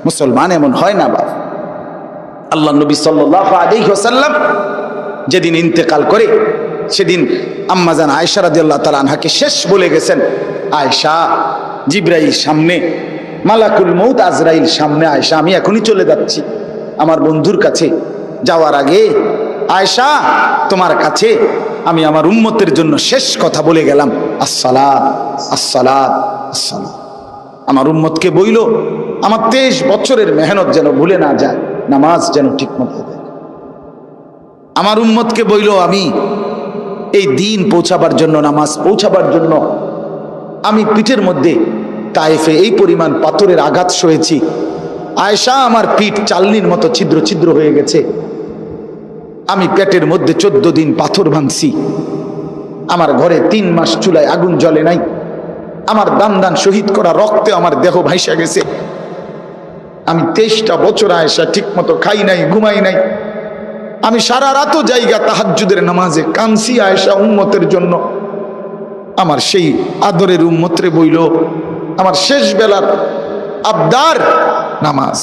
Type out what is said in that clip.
মুসলমান এমন হয় না বাপ। আল্লাহ নবী সাল্লাল্লাহু আলাইহি ওয়াসাল্লাম যেদিন ইন্তেকাল করে সেদিন আম্মাজান আয়েশা রাদিয়াল্লাহু তাআলা আনহাকে শেষ বলে গেছেন, আয়েশা, জিবরাইল সামনে, মালাকুল মউত আজরাইল সামনে, আয়েশা আমি এখনই চলে যাচ্ছি আমার বন্ধুর কাছে। যাওয়ার আগে আয়েশা তোমার কাছে আমি আমার উম্মতের জন্য শেষ কথা বলে গেলাম, আসসালাত আসসালাত আসসালাত। আমার উম্মতকে বইল আমার 23 বছরের মেহনত যেন ভুলে না যায়, নামাজ যেন ঠিক মতো দেয়। আমার উম্মতকে বইল আমি এই দিন পৌঁছাবার জন্য, নামাজ পৌঁছাবার জন্য আমি পিঠের মধ্যে তায়েফে এই পরিমাণ পাথরের আঘাত সয়েছি, আয়েশা আমার পিঠ চালনির মতো ছিদ্র ছিদ্র হয়ে গেছে। আমি পেটের মধ্যে 14 দিন পাথর ভাঙছি, আমার ঘরে 3 মাস চুলায় আগুন জ্বলে নাই, আমার দান দান শহীদ করা রক্তে আমার দেহ ভাইসা গেছে। আমি 23টা বছর আয়েশা ঠিক মতো খাই নাই, ঘুমাই নাই। আমি সারা রাতও জায়গা তাহাজ্জুদের নামাজে কানছি আয়েশা উম্মতের জন্য। আমার সেই আদরের উম্মতরে বইল আমার শেষ বেলার আবদার নামাজ।